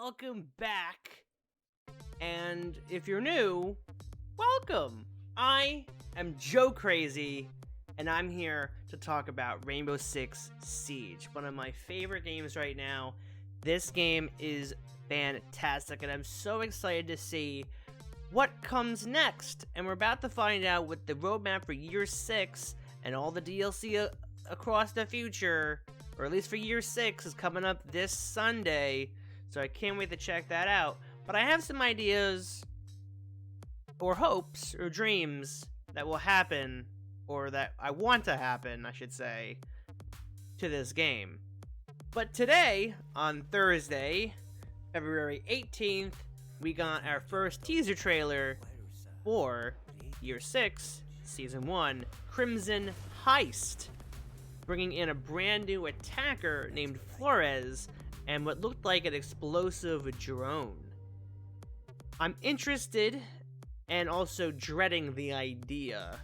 welcome back. And if you're new, welcome. I am Joe Crazy, and I'm here to talk about Rainbow Six Siege, one of my favorite games right now. This game is fantastic, and I'm so excited to see what comes next. And we're about to find out what the roadmap for Year 6 and all the DLC across the future, or at least for Year 6, is coming up this Sunday. So I can't wait to check that out. But I have some ideas, or hopes, or dreams that will happen, or that I want to happen, I should say, to this game. But today, on Thursday, February 18th, we got our first teaser trailer for Year 6, Season 1, Crimson Heist, bringing in a brand new attacker named Flores and what looked like an explosive drone. I'm interested and also dreading the idea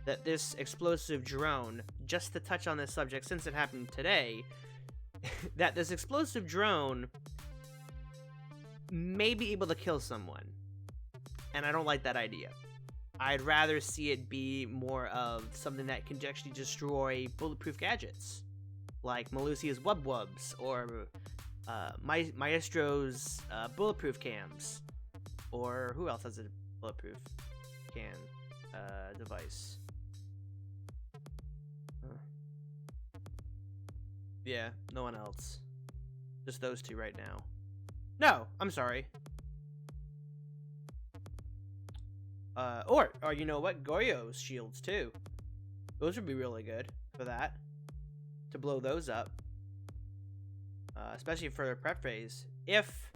that this explosive drone, just to touch on this subject since it happened today, that this explosive drone may be able to kill someone. And I don't like that idea. I'd rather see it be more of something that can actually destroy bulletproof gadgets, like Malusia's Wubs, or Maestro's bulletproof cams, or who else has a bulletproof device? Yeah, no one else. Just those two right now. No, I'm sorry. Or you know what? Goyo's shields too. Those would be really good for that. To blow those up. Especially for the prep phase. If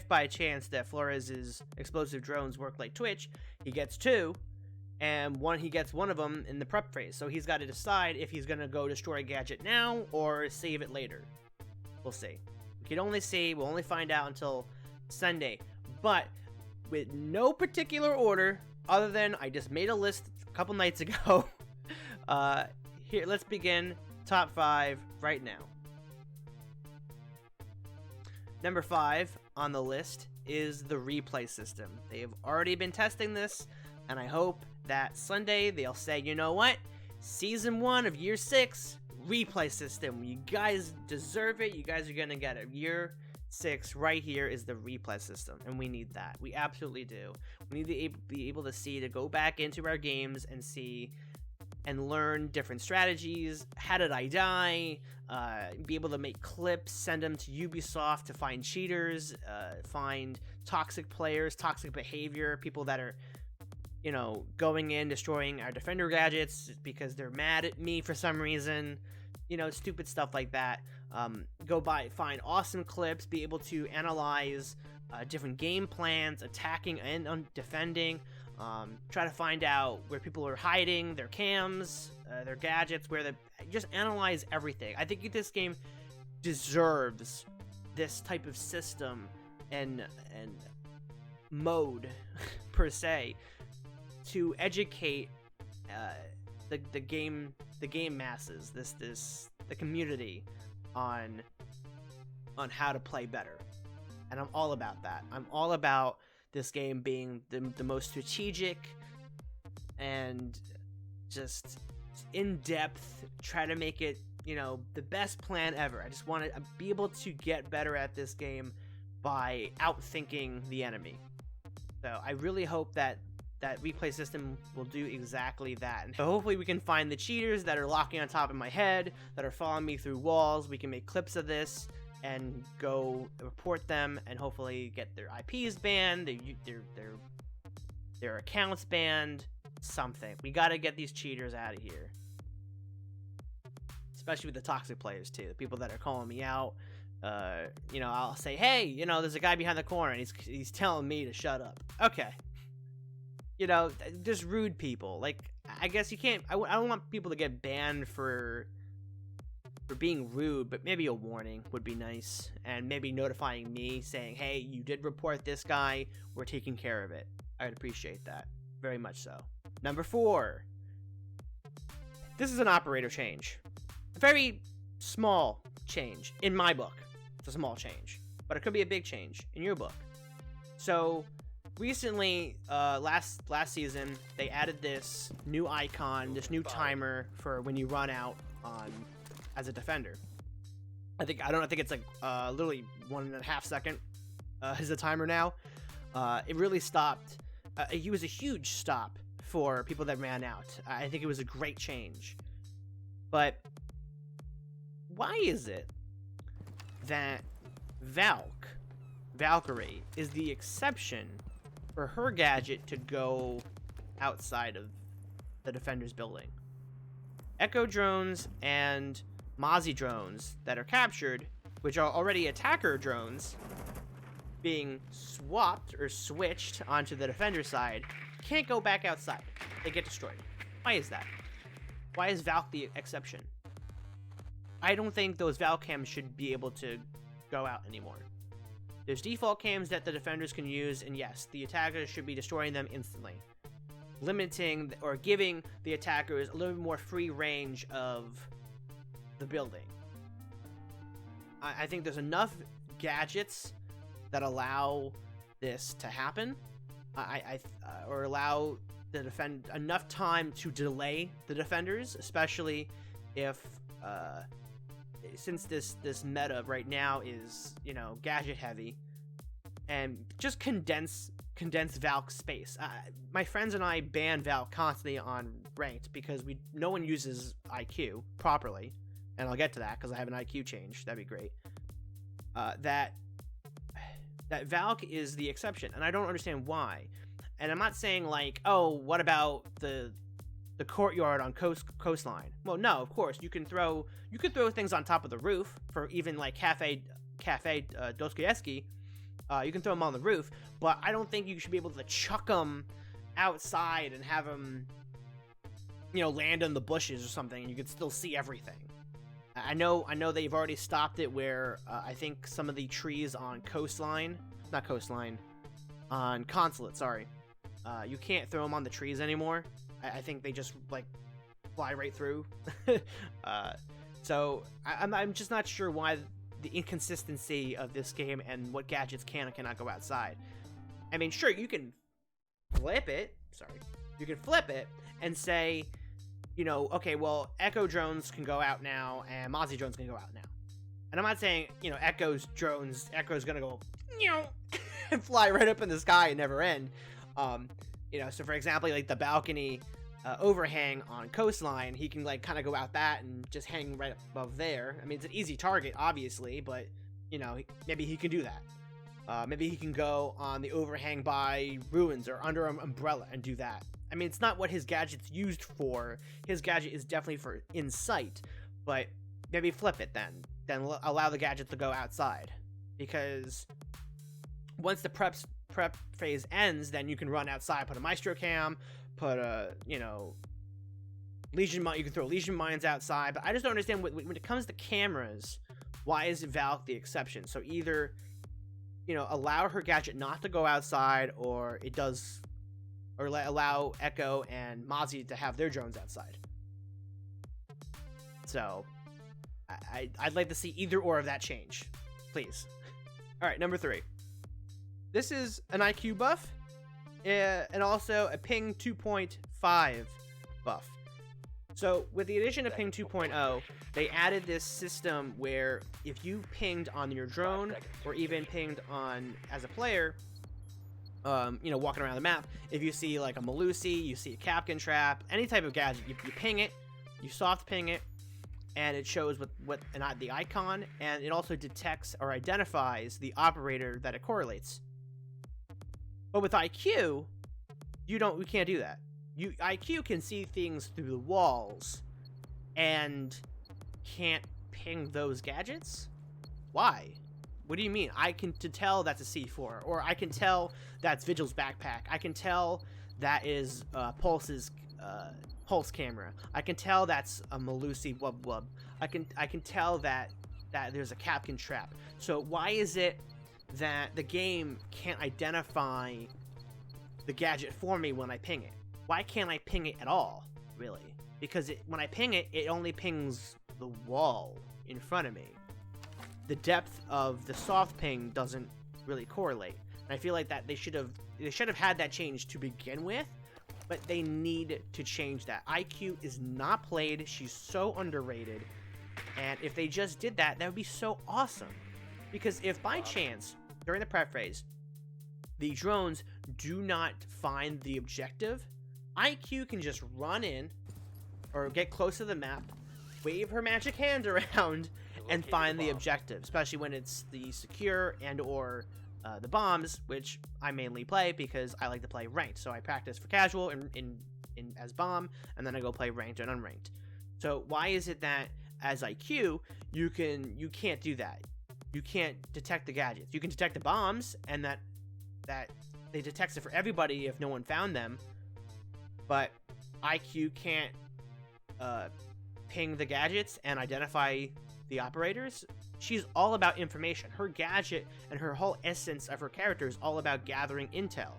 by chance that Flores' explosive drones work like Twitch, he gets two, and he gets one of them in the prep phase. So he's got to decide if he's gonna go destroy a gadget now or save it later. We'll see. We can only see. We'll only find out until Sunday. But with no particular order, other than I just made a list a couple nights ago. Here, let's begin top 5 right now. Number 5 on the list is the replay system. They have already been testing this, and I hope that Sunday they'll say, you know what? Season 1 of Year 6, replay system. You guys deserve it. You guys are going to get it. Year 6 right here is the replay system, and we need that. We absolutely do. We need to be able to go back into our games and see and learn different strategies. How did I die? Be able to make clips, send them to Ubisoft to find cheaters, find toxic players, toxic behavior, people that are, going in, destroying our defender gadgets because they're mad at me for some reason. Stupid stuff like that. Find awesome clips, be able to analyze different game plans, attacking and defending. Try to find out where people are hiding, their cams, their gadgets, just analyze everything. I think this game deserves this type of system and mode per se to educate the game masses, the community on how to play better. And I'm all about that. I'm all about this game being the most strategic and just in-depth, try to make it, the best plan ever. I just want to be able to get better at this game by outthinking the enemy. So I really hope that replay system will do exactly that. And so hopefully we can find the cheaters that are locking on top of my head, that are following me through walls. We can make clips of this and go report them and hopefully get their IPs banned, their accounts banned, something. We got to get these cheaters out of here. Especially with the toxic players too, the people that are calling me out. I'll say, hey, there's a guy behind the corner and he's telling me to shut up. Okay. Just rude people. Like, I guess you can't, I don't want people to get banned for being rude, but maybe a warning would be nice, and maybe notifying me saying, hey, you did report this guy, we're taking care of it. I'd appreciate that very much. So number 4, this is an operator change, a very small change in my book. It's a small change, but it could be a big change in your book. So recently, last season, they added this new icon, this new timer for when you run out on as a defender. I think it's like literally 1.5 second is the timer now. It really stopped. It was a huge stop for people that ran out. I think it was a great change. But why is it that Valkyrie is the exception for her gadget to go outside of the defender's building? Echo drones and Mozzie drones that are captured, which are already attacker drones, being swapped or switched onto the defender side, can't go back outside. They get destroyed. Why is that? Why is Valk the exception? I don't think those Valk cams should be able to go out anymore. There's default cams that the defenders can use, and yes, the attackers should be destroying them instantly. Limiting or giving the attackers a little bit more free range of the building. I think there's enough gadgets that allow this to happen, or allow the enough time to delay the defenders, especially if since this meta right now is, you know, gadget heavy, and just condense Valk space. My friends and I ban Valk constantly on ranked because no one uses IQ properly, and I'll get to that because I have an IQ change. That'd be great. That Valk is the exception, and I don't understand why. And I'm not saying like, oh, what about the courtyard on coastline? Well, no, of course you can throw things on top of the roof for even like Cafe Dostoevsky. You can throw them on the roof, but I don't think you should be able to chuck them outside and have them, you know, land in the bushes or something, and you could still see everything. I know they've already stopped it where I think some of the trees on on Consulate, sorry. You can't throw them on the trees anymore. I think they just like fly right through. So I'm just not sure why the inconsistency of this game and what gadgets can and cannot go outside. I mean, sure, you can flip it. You can flip it and say, you know, okay, well, Echo drones can go out now and Mozzie drones can go out now. And I'm not saying, you know, Echo's gonna go, you know, and fly right up in the sky and never end. You know, so for example, like the balcony overhang on coastline, he can like kind of go out that and just hang right above there. I mean, it's an easy target, obviously, but you know, maybe he can do that. Maybe he can go on the overhang by ruins or under an umbrella and do that. I mean, it's not what his gadget's used for. His gadget is definitely for in sight, but maybe flip it then allow the gadget to go outside, because once the prep phase ends, then you can run outside, put a Maestro cam, put a, you know, Legion mine. You can throw Legion mines outside, but I just don't understand when it comes to cameras, why is Valk the exception? So either, you know, allow her gadget not to go outside, or it does, or allow Echo and Mozzie to have their drones outside. So I'd like to see either or of that change, please. All right, number 3. This is an IQ buff, and also a ping 2.5 buff. So with the addition of ping 2.0, they added this system where if you pinged on your drone, or even pinged on as a player, you know, walking around the map, if you see like a Melusi, you see a Capkin trap, any type of gadget, you ping it, you soft ping it, and it shows what the icon, and it also detects or identifies the operator that it correlates. But with IQ, we can't do that. IQ can see things through the walls and can't ping those gadgets? Why? What do you mean? I can tell that's a C4, or I can tell that's Vigil's backpack. I can tell that is Pulse's Pulse camera. I can tell that's a Melusi Wub Wub. I can tell that there's a Capkin trap. So why is it that the game can't identify the gadget for me when I ping it? Why can't I ping it at all, really? Because when I ping it, it only pings the wall in front of me. the depth of the soft ping doesn't really correlate. And I feel like that they should have had that change to begin with, but they need to change that. IQ is not played. She's so underrated. And if they just did that, that would be so awesome. Because if by chance, during the prep phase, the drones do not find the objective, IQ can just run in or get close to the map, wave her magic hand around, and find the objective, especially when it's the secure and or the bombs, which I mainly play because I like to play ranked. So I practice for casual in as bomb, and then I go play ranked and unranked. So why is it that as IQ you can't do that? You can't detect the gadgets. You can detect the bombs, and that they detect it for everybody if no one found them, but IQ can't ping the gadgets and identify the operators. She's all about information. Her gadget and her whole essence of her character is all about gathering intel.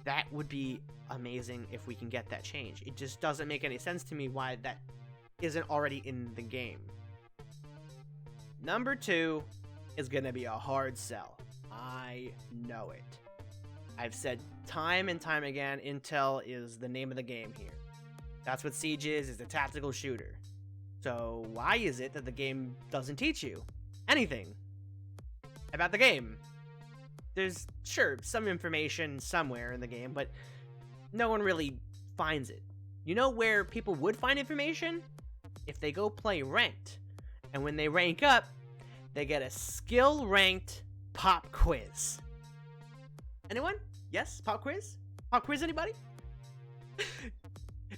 That would be amazing if we can get that change. It just doesn't make any sense to me why that isn't already in the game. Number 2 is gonna be a hard sell. I know it. I've said time and time again, intel is the name of the game here. That's what Siege is a tactical shooter. So why is it that the game doesn't teach you anything about the game? There's, sure, some information somewhere in the game, but no one really finds it. You know where people would find information? If they go play ranked. And when they rank up, they get a skill ranked pop quiz. Anyone? Yes? Pop quiz? Pop quiz, anybody?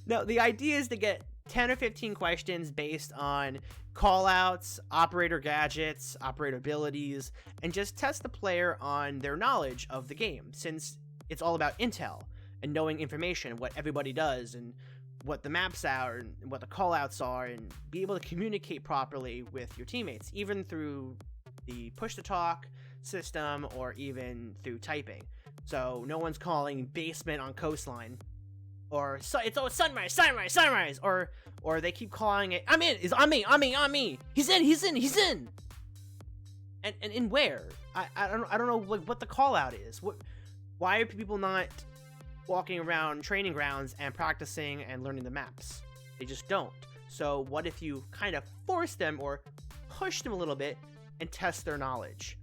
No, the idea is to get 10 or 15 questions based on callouts, operator gadgets, operator abilities, and just test the player on their knowledge of the game, since it's all about intel and knowing information, what everybody does, and what the maps are, and what the callouts are, and be able to communicate properly with your teammates, even through the push-to-talk system or even through typing. So no one's calling basement on coastline, or it's oh sunrise, or they keep calling it I'm in, is on me, he's in, and in where? I don't know what the call out is. Why are people not walking around training grounds and practicing and learning the maps? They just don't. So what if you kind of force them or push them a little bit and test their knowledge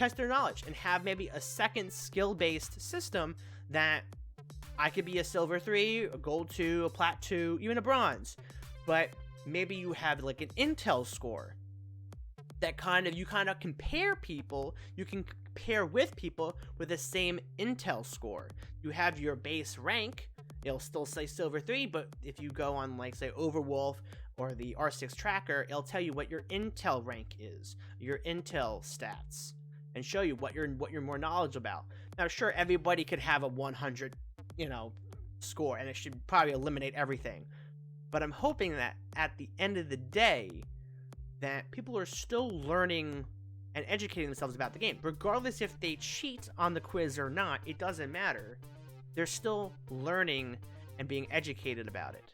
and have maybe a second skill-based system that I could be a silver 3, a gold 2, a plat 2, even a bronze, but maybe you have like an intel score that you compare people. You can compare with people with the same intel score. You have your base rank, it'll still say silver 3, but if you go on, like, say, Overwolf or the R6 tracker, it'll tell you what your intel rank is, your intel stats, and show you what you're more knowledgeable about. Now, sure, everybody could have a 100, score, and it should probably eliminate everything. But I'm hoping that at the end of the day, that people are still learning and educating themselves about the game. Regardless if they cheat on the quiz or not, it doesn't matter. They're still learning and being educated about it.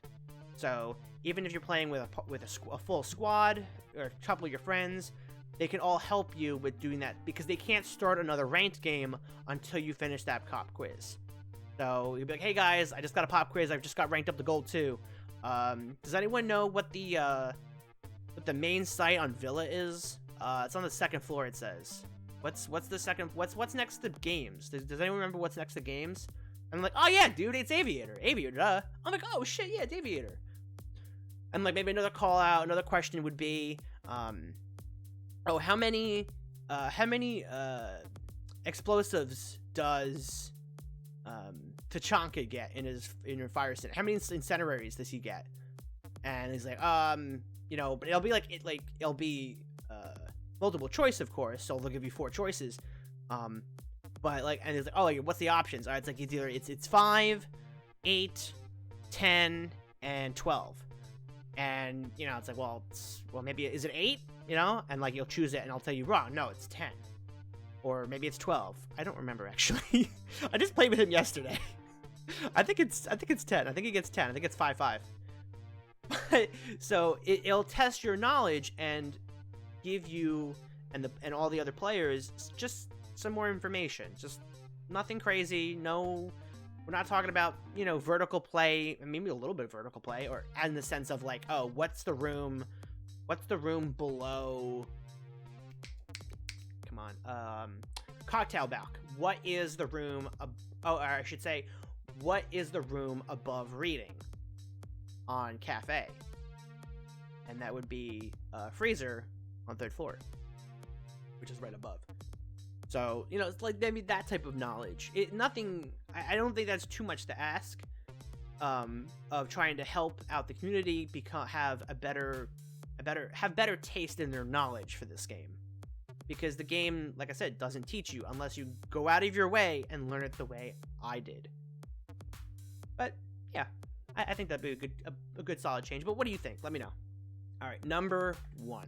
So even if you're playing with a full squad or a couple of your friends, they can all help you with doing that, because they can't start another ranked game until you finish that pop quiz. So you'll be like, hey guys, I just got a pop quiz. I've just got ranked up to gold 2. Does anyone know what the main site on Villa is? It's on the 2nd floor, it says. What's the second? What's next to games? Does anyone remember what's next to games? I'm like, oh yeah, dude, it's Aviator. Aviator, duh. I'm like, oh shit, yeah, it's Aviator. And like maybe another call out, another question would be, how many explosives does Tachanka get in her fire center? How many incendiaries does he get? And he's like, but it'll be it'll be multiple choice, of course, so they'll give you 4 choices. But like, and it's like, oh, what's the options? All right, it's like it's 5, 8, 10, and 12. And it's like, well, maybe is it 8? And like you'll choose it, and I'll tell you wrong. No, it's 10. Or maybe it's 12. I don't remember, actually. I just played with him yesterday. I think it's 10. I think he gets 10. I think it's 5-5. So it'll test your knowledge and give you and all the other players just some more information. Just nothing crazy. No, we're not talking about, you know, vertical play, maybe a little bit of vertical play, or in the sense of like, oh, what's the room below? Come on, cocktail balk. What is the room? Or I should say, what is the room above reading on cafe? And that would be freezer on 3rd floor, which is right above. So, you know, it's like maybe that type of knowledge. I don't think that's too much to ask, of trying to help out the community have better taste in their knowledge for this game. Because the game, like I said, doesn't teach you unless you go out of your way and learn it the way I did. But yeah, I think that'd be a good solid change. But what do you think? Let me know. All right, number one.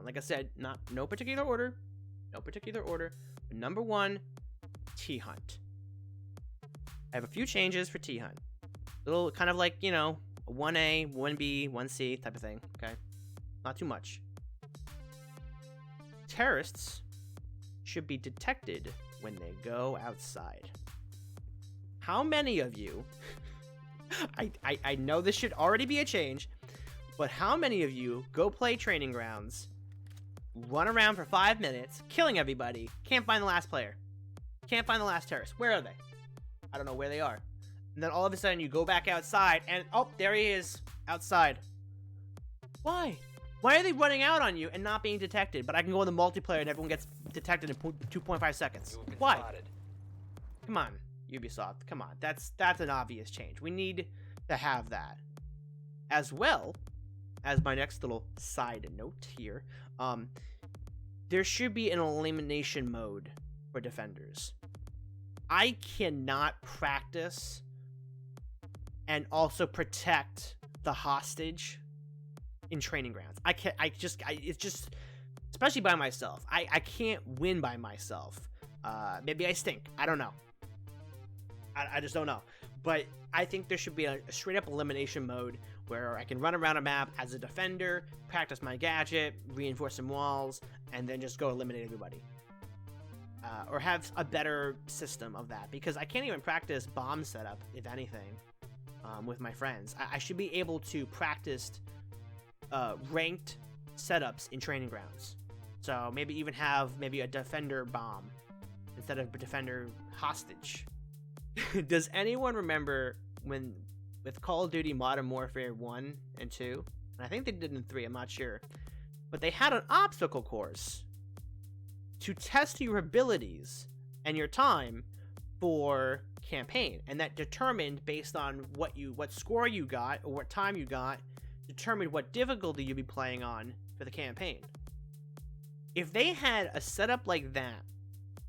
Like I said, no particular order. But number 1, T-Hunt. I have a few changes for T-Hunt. Little kind of like, you know, 1A, 1B, 1C type of thing. Okay, not too much. Terrorists should be detected when they go outside. How many of you, I know this should already be a change, but how many of you go play Training Grounds, run around for 5 minutes, killing everybody, can't find the last player, can't find the last terrorist? Where are they? I don't know where they are. And then all of a sudden you go back outside and, oh, there he is, outside. Why? Why are they running out on you and not being detected? But I can go in the multiplayer and everyone gets detected in 2.5 seconds. Why? Spotted. Come on, Ubisoft. Come on. That's an obvious change. We need to have that. As well as my next little side note here, there should be an elimination mode for defenders. I cannot practice and also protect the hostage in Training Grounds. It's just, especially by myself. I can't win by myself. Maybe I stink. I don't know. I just don't know. But I think there should be a straight up elimination mode where I can run around a map as a defender, practice my gadget, reinforce some walls, and then just go eliminate everybody. Or have a better system of that, because I can't even practice bomb setup, if anything, with my friends. I should be able to practice ranked setups in Training Grounds. So maybe even have a defender bomb instead of a defender hostage. Does anyone remember when with Call of Duty Modern Warfare 1 and 2, and I think they did in 3, I'm not sure, but they had an obstacle course to test your abilities and your time for campaign, and that determined, based on what score you got or what time you got, determined what difficulty you'd be playing on for the campaign. If they had a setup like that,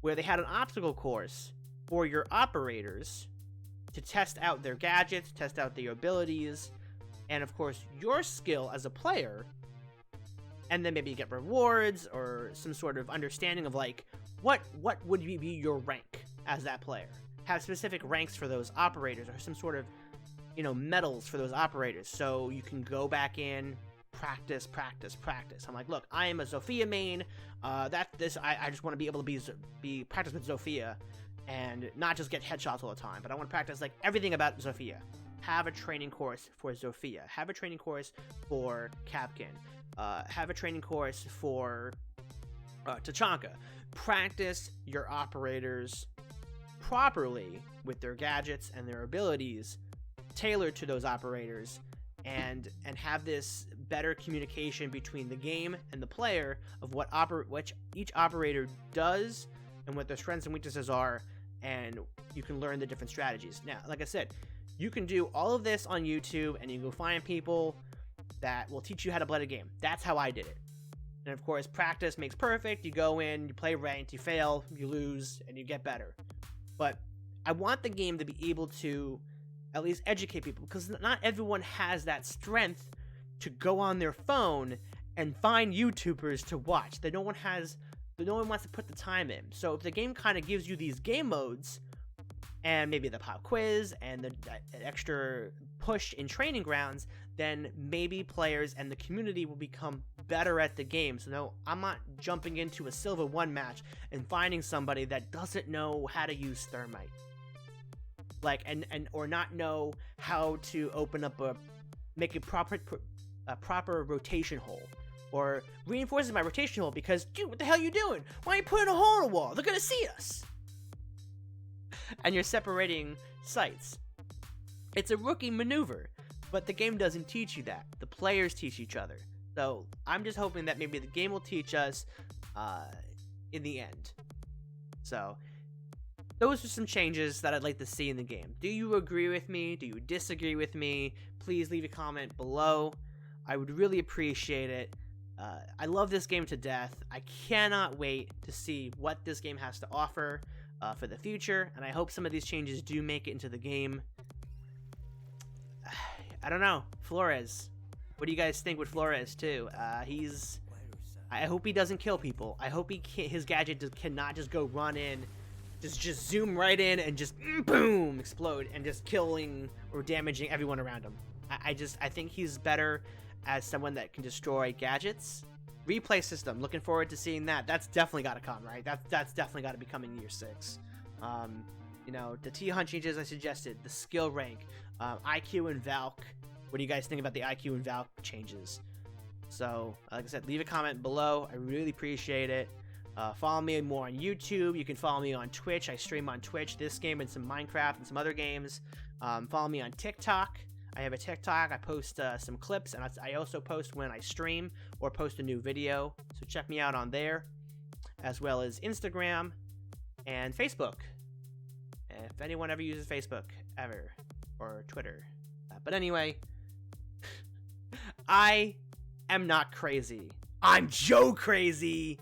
where they had an obstacle course for your operators to test out their gadgets, test out their abilities, and of course your skill as a player, and then maybe you get rewards or some sort of understanding of like what would be your rank as that player. Have specific ranks for those operators, or some sort of, you know, medals for those operators, so you can go back in, practice. I'm like, look, I am a Zofia main. I just want to be able to be practice with Zofia, and not just get headshots all the time. But I want to practice like everything about Zofia. Have a training course for Zofia. Have a training course for Kapkan. Have a training course for Tachanka. Practice your operators properly with their gadgets and their abilities tailored to those operators, and have this better communication between the game and the player of what each operator does and what their strengths and weaknesses are, and you can learn the different strategies. Now, like I said, you can do all of this on YouTube, and you can find people that will teach you how to play the game. That's how I did it. And of course, practice makes perfect. You go in, you play ranked, you fail, you lose, and you get better. But I want the game to be able to at least educate people, because not everyone has that strength to go on their phone and find YouTubers to watch. No one wants to put the time in. So if the game kind of gives you these game modes, and maybe the pop quiz and the extra push in Training Grounds, then maybe players and the community will become better at the game. So no, I'm not jumping into a Silver 1 match and finding somebody that doesn't know how to use Thermite. Like, or not know how to open up make a proper rotation hole. Or reinforces my rotation hole because, dude, what the hell are you doing? Why are you putting a hole in the wall? They're gonna see us! And you're separating sites. It's a rookie maneuver, but the game doesn't teach you that. The players teach each other. So I'm just hoping that maybe the game will teach us in the end. So those are some changes that I'd like to see in the game. Do you agree with me? Do you disagree with me? Please leave a comment below. I would really appreciate it. I love this game to death. I cannot wait to see what this game has to offer for the future, and I hope some of these changes do make it into the game. I don't know. Flores. What do you guys think with Flores, too? I hope he doesn't kill people. I hope his gadget cannot just go run in, just zoom right in and just boom, explode, and just killing or damaging everyone around him. I think he's better as someone that can destroy gadgets. Replay system, looking forward to seeing that. That's definitely got to come, right? That's definitely got to be coming year 6. You know, the T-Hunt changes I suggested, the skill rank, IQ and Valk. What do you guys think about the IQ and Valk changes? So, like I said, leave a comment below. I really appreciate it. Follow me more on YouTube. You can follow me on Twitch. I stream on Twitch this game and some Minecraft and some other games. Follow me on TikTok. I have a TikTok. I post some clips, and I also post when I stream or post a new video. So check me out on there, as well as Instagram and Facebook. If anyone ever uses Facebook, ever, or Twitter. But anyway, I am not crazy. I'm Joe Crazy.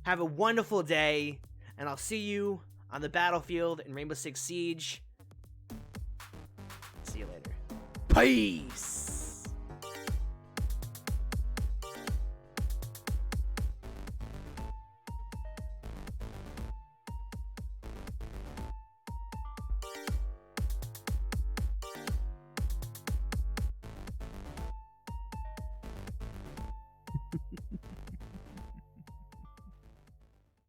Have a wonderful day, and I'll see you on the battlefield in Rainbow Six Siege. See you later. Peace!